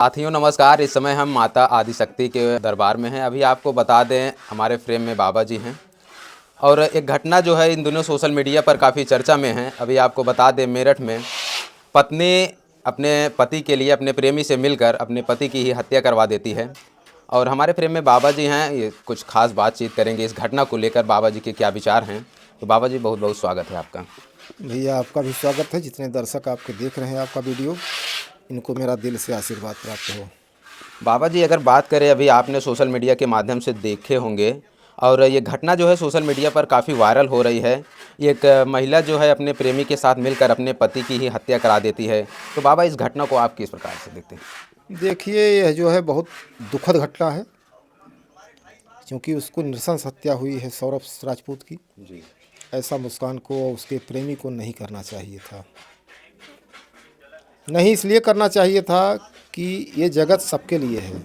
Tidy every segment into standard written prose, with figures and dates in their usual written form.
साथियों नमस्कार। इस समय हम माता आदिशक्ति के दरबार में हैं। अभी आपको बता दें हमारे फ्रेम में बाबा जी हैं और एक घटना जो है इन दिनों सोशल मीडिया पर काफ़ी चर्चा में है। अभी आपको बता दें मेरठ में पत्नी अपने पति के लिए अपने प्रेमी से मिलकर अपने पति की ही हत्या करवा देती है और हमारे फ्रेम में बाबा जी हैं। ये कुछ खास बातचीत करेंगे इस घटना को लेकर, बाबा जी के क्या विचार हैं। तो बाबा जी बहुत बहुत स्वागत है आपका। भैया आपका भी स्वागत है। जितने दर्शक आपके देख रहे हैं आपका वीडियो, इनको मेरा दिल से आशीर्वाद प्राप्त हो। बाबा जी अगर बात करें, अभी आपने सोशल मीडिया के माध्यम से देखे होंगे और ये घटना जो है सोशल मीडिया पर काफ़ी वायरल हो रही है। एक महिला जो है अपने प्रेमी के साथ मिलकर अपने पति की ही हत्या करा देती है। तो बाबा इस घटना को आप किस प्रकार से देखते हैं? देखिए, यह जो है बहुत दुखद घटना है, क्योंकि उसको नृशंस हत्या हुई है सौरभ राजपूत की। जी। ऐसा मुस्कान को और उसके प्रेमी को नहीं करना चाहिए था। नहीं इसलिए करना चाहिए था कि ये जगत सबके लिए है।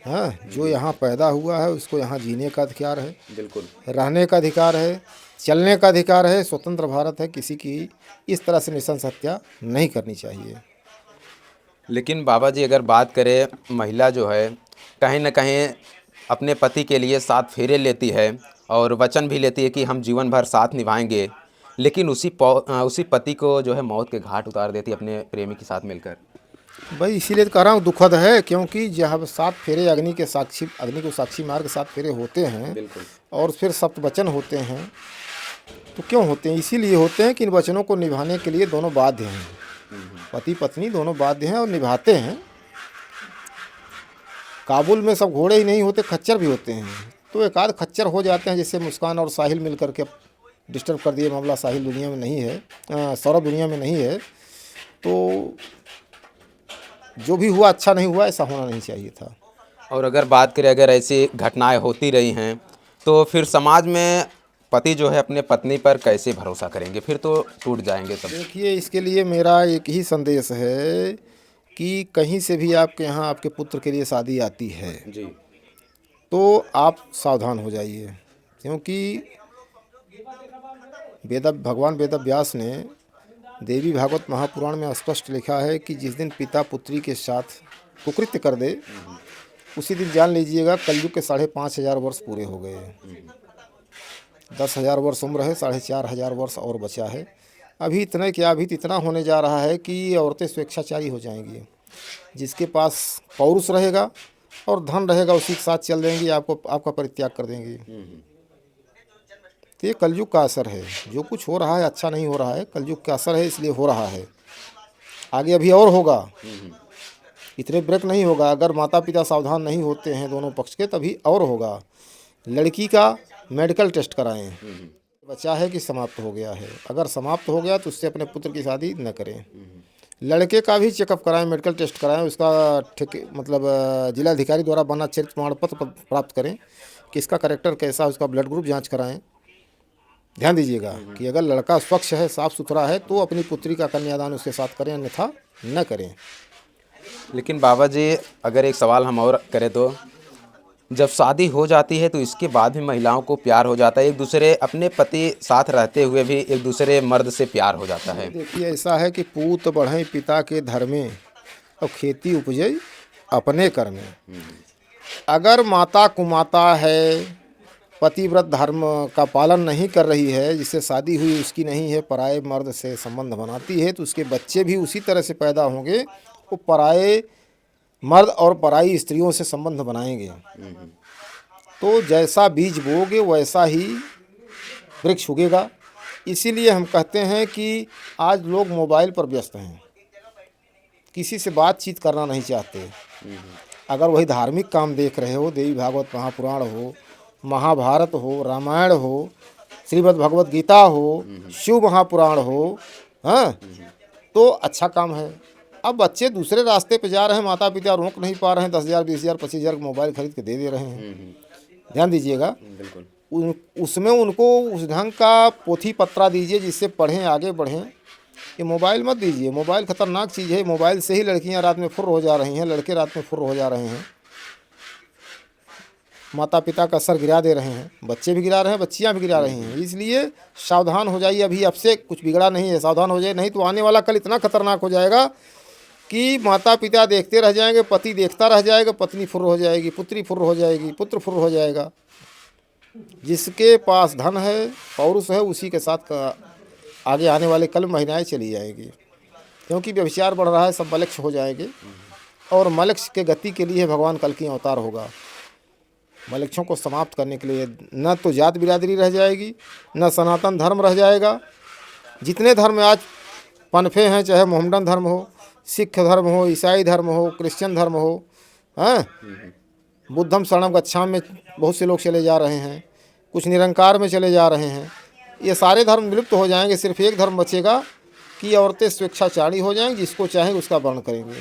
हाँ, जो यहाँ पैदा हुआ है उसको यहाँ जीने का अधिकार है, बिल्कुल। रहने का अधिकार है, चलने का अधिकार है। स्वतंत्र भारत है, किसी की इस तरह से नृशंस हत्या नहीं करनी चाहिए। लेकिन बाबा जी अगर बात करें, महिला जो है कहीं ना कहीं अपने पति के लिए 7 फेरे लेती है और वचन भी लेती है कि हम जीवन भर साथ निभाएंगे, लेकिन उसी पति को जो है मौत के घाट उतार देती है अपने प्रेमी के साथ मिलकर। भाई इसीलिए तो कह रहा हूँ दुखद है, क्योंकि जहाँ 7 फेरे अग्नि के साक्षी, अग्नि को साक्षी मार के 7 फेरे होते हैं बिल्कुल। और फिर सप्तवचन होते हैं। तो क्यों होते हैं? इसीलिए होते हैं कि इन वचनों को निभाने के लिए दोनों बाध्य हैं। पति पत्नी दोनों बाध्य हैं और निभाते हैं। काबुल में सब घोड़े ही नहीं होते, खच्चर भी होते हैं। तो एक आध खच्चर हो जाते हैं, जैसे मुस्कान और साहिल मिल करके डिस्टर्ब कर दिए मामला। साहिल दुनिया में नहीं है, सौरभ दुनिया में नहीं है। तो जो भी हुआ अच्छा नहीं हुआ, ऐसा होना नहीं चाहिए था। और अगर बात करें, अगर ऐसी घटनाएं होती रही हैं तो फिर समाज में पति जो है अपने पत्नी पर कैसे भरोसा करेंगे? फिर तो टूट जाएंगे सब। देखिए, इसके लिए मेरा एक ही संदेश है कि कहीं से भी आपके यहाँ आपके पुत्र के लिए शादी आती है जी। तो आप सावधान हो जाइए, क्योंकि भगवान वेद व्यास ने देवी भागवत महापुराण में स्पष्ट लिखा है कि जिस दिन पिता पुत्री के साथ कुकृत्य कर दे, उसी दिन जान लीजिएगा कलयुग के 5,500 वर्ष पूरे हो गए। 10,000 वर्ष उम्र है, 4,500 वर्ष और बचा है। अभी इतने क्या, अभी तो इतना होने जा रहा है कि औरतें स्वेच्छाचारी हो जाएंगी। जिसके पास पौरुष रहेगा और धन रहेगा उसी के साथ चल देंगी, आपका परित्याग कर देंगी। तो ये कलयुग का असर है। जो कुछ हो रहा है अच्छा नहीं हो रहा है, कलयुग का असर है, इसलिए हो रहा है। आगे अभी और होगा, इतने ब्रेक नहीं होगा। अगर माता पिता सावधान नहीं होते हैं दोनों पक्ष के, तभी और होगा। लड़की का मेडिकल टेस्ट कराएं, बचा है कि समाप्त हो गया है। अगर समाप्त हो गया तो उससे अपने पुत्र की शादी न करें। लड़के का भी चेकअप कराएं, मेडिकल टेस्ट कराएं, उसका जिला अधिकारी द्वारा बना चरित्र प्रमाण पत्र प्राप्त करें कि इसका कैरेक्टर कैसा है, उसका ब्लड ग्रुप जांच कराएं। ध्यान दीजिएगा कि अगर लड़का स्वच्छ है, साफ़ सुथरा है, तो अपनी पुत्री का कन्यादान उसके साथ करें, अन्यथा न करें। लेकिन बाबा जी अगर एक सवाल हम और करें तो जब शादी हो जाती है तो इसके बाद भी महिलाओं को प्यार हो जाता है, एक दूसरे अपने पति साथ रहते हुए भी एक दूसरे मर्द से प्यार हो जाता है। देखिए, ऐसा है कि पूत बढ़े पिता के धर्मे और खेती उपजे अपने कर्मे। अगर माता कुमाता है, पतिव्रत धर्म का पालन नहीं कर रही है, जिससे शादी हुई उसकी नहीं है, पराये मर्द से संबंध बनाती है, तो उसके बच्चे भी उसी तरह से पैदा होंगे। वो पराये मर्द और पराई स्त्रियों से संबंध बनाएंगे। तो जैसा बीज बोओगे वैसा ही वृक्ष उगेगा। इसीलिए हम कहते हैं कि आज लोग मोबाइल पर व्यस्त हैं, किसी से बातचीत करना नहीं चाहते। अगर वही धार्मिक काम देख रहे हो, देवी भागवत महापुराण हो, महाभारत हो, रामायण हो, श्रीमद् भगवत गीता हो, शिव महापुराण हो, हाँ, तो अच्छा काम है। अब बच्चे दूसरे रास्ते पे जा रहे हैं, माता पिता रोक नहीं पा रहे हैं, 10,000 20,000 25,000 मोबाइल खरीद के दे रहे हैं। ध्यान दीजिएगा, उसमें उनको उस ढंग का पोथी पत्रा दीजिए जिससे पढ़ें, आगे बढ़ें। ये मोबाइल मत दीजिए। मोबाइल खतरनाक चीज़ है। मोबाइल से ही लड़कियां रात में फुर्र हो जा रही हैं, लड़के रात में फुर्र हो जा रहे हैं। माता पिता का सर गिरा दे रहे हैं, बच्चे भी गिरा रहे हैं, बच्चियां भी गिरा रही हैं। इसलिए सावधान हो जाइए। अभी अब से कुछ बिगड़ा नहीं है, सावधान हो जाए, नहीं तो आने वाला कल इतना खतरनाक हो जाएगा कि माता पिता देखते रह जाएंगे, पति देखता रह जाएगा, पत्नी फुर्र हो जाएगी, पुत्री फुर्र हो जाएगी, पुत्र फुर्र हो जाएगा। जिसके पास धन है, पौरुष है, उसी के साथ आगे आने वाले कल महिलाएं चली जाएंगी, क्योंकि व्यभिचार बढ़ रहा है, सब मलक्ष हो जाएंगे। और मलक्ष के गति के लिए भगवान कल की अवतार होगा। मलक्षों को समाप्त करने के लिए न तो जात बिरादरी रह जाएगी, न सनातन धर्म रह जाएगा। जितने धर्म आज पनफे हैं, चाहे मोहम्मडन धर्म हो, सिख धर्म हो, ईसाई धर्म हो, क्रिश्चियन धर्म हो, हैं, बुद्धम शरणम गच्छामि में बहुत से लोग चले जा रहे हैं, कुछ निरंकार में चले जा रहे हैं। ये सारे धर्म विलुप्त हो जाएंगे, सिर्फ एक धर्म बचेगा कि औरतें स्वेच्छाचारी हो जाएंगी, जिसको चाहेंगे उसका वर्ण करेंगे,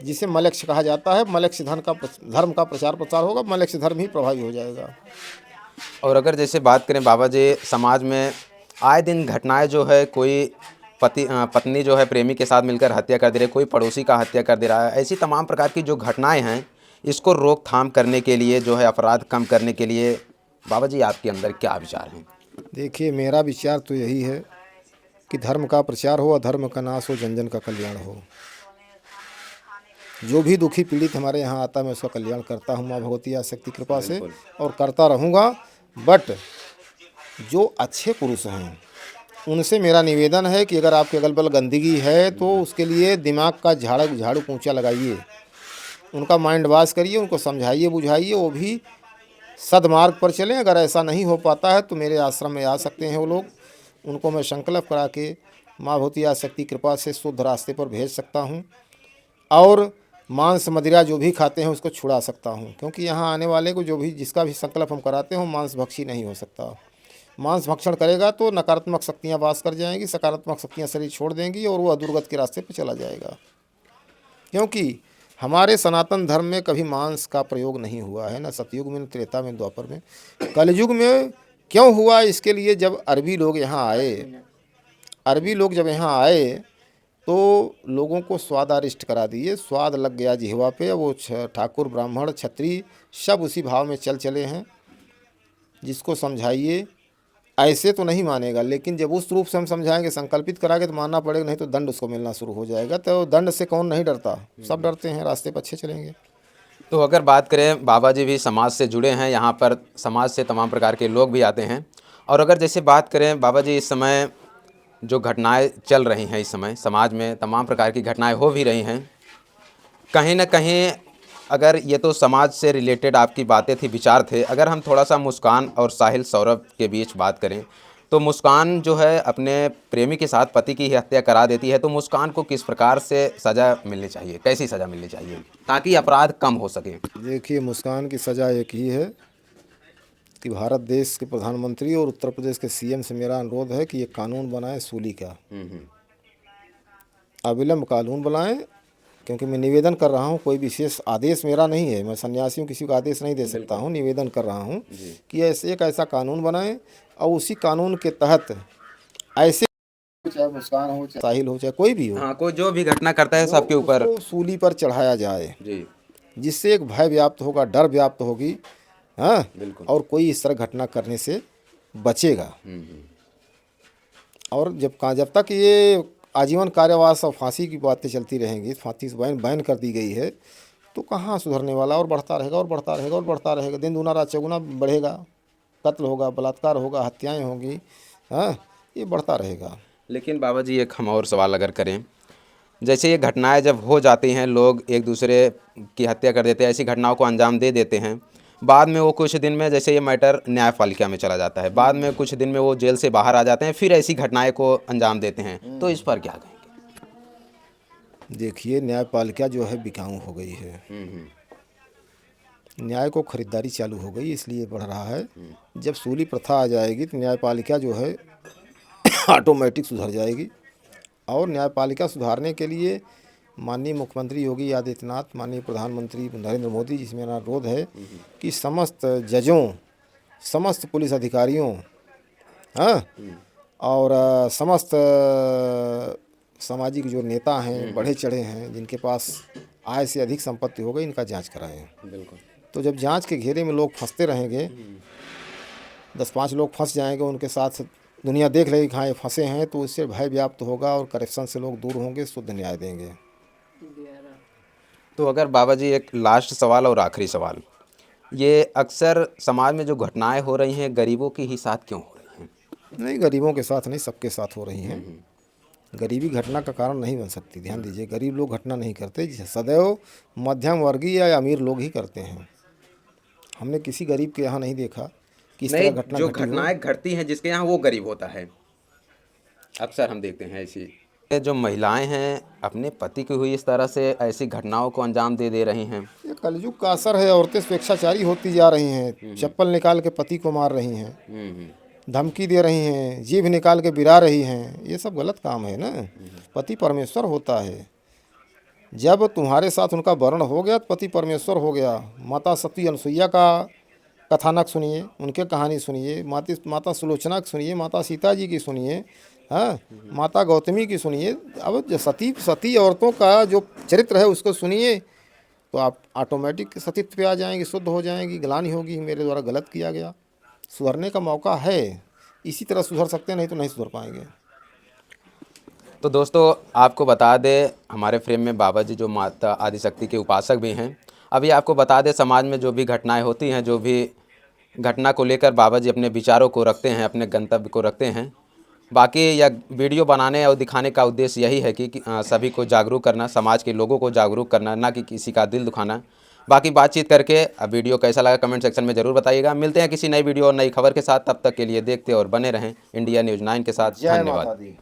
जिसे मलक्ष कहा जाता है। मलक्ष धर्म का प्रचार प्रसार होगा, मलक्ष धर्म ही प्रभावी हो जाएगा। और अगर जैसे बात करें बाबा जी, समाज में आए दिन घटनाएं जो है, कोई पत्नी जो है प्रेमी के साथ मिलकर हत्या कर दे रही है, कोई पड़ोसी का हत्या कर दे रहा है, ऐसी तमाम प्रकार की जो घटनाएं हैं, इसको रोकथाम करने के लिए जो है, अपराध कम करने के लिए बाबा जी आपके अंदर क्या विचार हैं? देखिए, मेरा विचार तो यही है कि धर्म का प्रचार हो, अधर्म का नाश हो, जन जन का कल्याण हो। जो भी दुखी पीड़ित हमारे यहाँ आता है, मैं उसका कल्याण करता हूँ माँ भगवती आदिशक्ति कृपा से, और करता रहूँगा। बट जो अच्छे पुरुष हैं उनसे मेरा निवेदन है कि अगर आपके अगल बगल गंदगी है तो उसके लिए दिमाग का झाड़ू पोंछा लगाइए, उनका माइंड वॉश करिए, उनको समझाइए बुझाइए, वो भी सदमार्ग पर चलें। अगर ऐसा नहीं हो पाता है तो मेरे आश्रम में आ सकते हैं वो लोग, उनको मैं संकल्प करा के माँ भगवती आदिशक्ति कृपा से शुद्ध रास्ते पर भेज सकता हूँ, और मांस मदिरा जो भी खाते हैं उसको छुड़ा सकता हूँ। क्योंकि यहाँ आने वाले को जो भी जिसका भी संकल्प हम कराते हो, मांस भक्षी नहीं हो सकता। मांस भक्षण करेगा तो नकारात्मक शक्तियाँ वास कर जाएंगी, सकारात्मक शक्तियाँ शरीर छोड़ देंगी और वो अधुर्गत के रास्ते पर चला जाएगा। क्योंकि हमारे सनातन धर्म में कभी मांस का प्रयोग नहीं हुआ है, न सतयुग में, न त्रेता में, द्वापर में। कलयुग में क्यों हुआ? इसके लिए जब अरबी लोग यहाँ आए तो लोगों को स्वादारिष्ट करा दिए, स्वाद लग गया जिह्वा पे। वो ठाकुर ब्राह्मण क्षत्रिय सब उसी भाव में चले हैं। जिसको समझाइए ऐसे तो नहीं मानेगा, लेकिन जब उस रूप से हम समझाएंगे, संकल्पित कराएंगे तो मानना पड़ेगा, नहीं तो दंड उसको मिलना शुरू हो जाएगा। तो दंड से कौन नहीं डरता? सब डरते हैं, रास्ते पर अच्छे चलेंगे। तो अगर बात करें, बाबा जी भी समाज से जुड़े हैं, यहाँ पर समाज से तमाम प्रकार के लोग भी आते हैं। और अगर जैसे बात करें बाबा जी, इस समय जो घटनाएं चल रही हैं, इस समय समाज में तमाम प्रकार की घटनाएं हो भी रही हैं, कहीं ना कहीं अगर ये तो समाज से रिलेटेड आपकी बातें थी, विचार थे, अगर हम थोड़ा सा मुस्कान और साहिल सौरभ के बीच बात करें, तो मुस्कान जो है अपने प्रेमी के साथ पति की हत्या करा देती है, तो मुस्कान को किस प्रकार से सज़ा मिलनी चाहिए, कैसी सज़ा मिलनी चाहिए ताकि अपराध कम हो सके? देखिए, मुस्कान की सज़ा एक ही है कि भारत देश के प्रधानमंत्री और उत्तर प्रदेश के सीएम से मेरा अनुरोध है कि ये कानून बनाएं सूली का, अविलंब कानून बनाएं। क्योंकि मैं निवेदन कर रहा हूं, कोई विशेष आदेश मेरा नहीं है, मैं सन्यासी हूं, किसी को आदेश नहीं दे सकता हूं। निवेदन कर रहा हूं कि ऐसे एक ऐसा कानून बनाएं और उसी कानून के तहत ऐसे, चाहे मुस्कान हो, चाहे साहिल हो, चाहे कोई भी हो, हाँ, कोई जो भी घटना करता है सबके ऊपर सूली पर चढ़ाया जाए जी, जिससे एक भय व्याप्त होगा, डर व्याप्त होगी, हाँ, बिल्कुल। और कोई इस तरह घटना करने से बचेगा। और जब तक ये आजीवन कारावास और फांसी की बातें चलती रहेंगी, फांसी से बैन कर दी गई है, तो कहाँ सुधरने वाला, और बढ़ता रहेगा और बढ़ता रहेगा और बढ़ता रहेगा। दिन दूना रात चौगुना बढ़ेगा, कत्ल होगा, बलात्कार होगा, हत्याएं होंगी, हाँ, ये बढ़ता रहेगा। लेकिन बाबा जी, एक हम और सवाल अगर करें, जैसे ये घटनाएं जब हो जाती हैं, लोग एक दूसरे की हत्या कर देते हैं, ऐसी घटनाओं को अंजाम दे देते हैं, बाद में वो कुछ दिन में, जैसे ये मैटर न्यायपालिका में चला जाता है, बाद में कुछ दिन में वो जेल से बाहर आ जाते हैं, फिर ऐसी घटनाएं को अंजाम देते हैं, तो इस पर क्या कहेंगे? देखिए, न्यायपालिका जो है बिकाऊ हो गई है, न्याय को खरीदारी चालू हो गई, इसलिए बढ़ रहा है। जब सूली प्रथा आ जाएगी तो न्यायपालिका जो है ऑटोमेटिक सुधर जाएगी। और न्यायपालिका सुधारने के लिए माननीय मुख्यमंत्री योगी आदित्यनाथ, माननीय प्रधानमंत्री नरेंद्र मोदी जी से मेरा अनुरोध है कि समस्त जजों, समस्त पुलिस अधिकारियों, हाँ, और समस्त सामाजिक जो नेता हैं, बढ़े चढ़े हैं, जिनके पास आय से अधिक संपत्ति हो गई, इनका जांच कराएं। बिल्कुल। तो जब जांच के घेरे में लोग फंसते रहेंगे, 10-5 लोग फंस जाएंगे, उनके साथ दुनिया देख लेगी कि हाँ ये फंसे हैं, तो उससे भय व्याप्त होगा और करप्शन से लोग दूर होंगे, शुद्ध न्याय देंगे। तो अगर बाबा जी एक लास्ट सवाल और आखिरी सवाल, ये अक्सर समाज में जो घटनाएं हो रही हैं गरीबों के ही साथ क्यों हो रही हैं? नहीं, गरीबों के साथ नहीं, सबके साथ हो रही हैं। गरीबी घटना का कारण नहीं बन सकती। ध्यान दीजिए, गरीब लोग घटना नहीं करते, सदैव मध्यम वर्गीय या अमीर लोग ही करते हैं। हमने किसी गरीब के यहाँ नहीं देखा कि इस नहीं, तरह घटना जो घटी हो। घटनाएं घटती हैं जिसके यहाँ वो गरीब होता है, अक्सर हम देखते हैं ऐसी। ये जो महिलाएं हैं अपने पति की हुई इस तरह से ऐसी घटनाओं को अंजाम दे रही हैं। ये कलयुग का असर है। औरतें स्वेच्छाचारी होती जा रही हैं, चप्पल निकाल के पति को मार रही हैं, धमकी दे रही हैं, जीभ निकाल के बिरा रही हैं। ये सब गलत काम है ना। पति परमेश्वर होता है। जब तुम्हारे साथ उनका वर्ण हो गया तो पति परमेश्वर हो गया। माता सती अनसुईया का कथानक सुनिए, उनके कहानी सुनिए, माता सुलोचना की सुनिए, माता सीता जी की सुनिए, हाँ, माता गौतमी की सुनिए। अब जो सती औरतों का जो चरित्र है उसको सुनिए तो आप ऑटोमेटिक सतीत्व पे आ जाएंगे, शुद्ध हो जाएंगी। ग्लानि होगी, मेरे द्वारा गलत किया गया। सुधरने का मौका है, इसी तरह सुधर सकते हैं, नहीं तो नहीं सुधर पाएंगे। तो दोस्तों आपको बता दें, हमारे फ्रेम में बाबा जी जो माता आदिशक्ति के उपासक भी हैं। अभी आपको बता दें, समाज में जो भी घटनाएं होती हैं, जो भी घटना को लेकर बाबा जी अपने विचारों को रखते हैं, अपने गंतव्य को रखते हैं। बाकी यह वीडियो बनाने और दिखाने का उद्देश्य यही है कि सभी को जागरूक करना, समाज के लोगों को जागरूक करना, ना कि किसी का दिल दुखाना। बाकी बातचीत करके अब वीडियो कैसा लगा कमेंट सेक्शन में ज़रूर बताइएगा। मिलते हैं किसी नई वीडियो और नई खबर के साथ, तब तक के लिए देखते और बने रहें इंडिया न्यूज़ 9 के साथ। जय माता धन्यवाद। दी।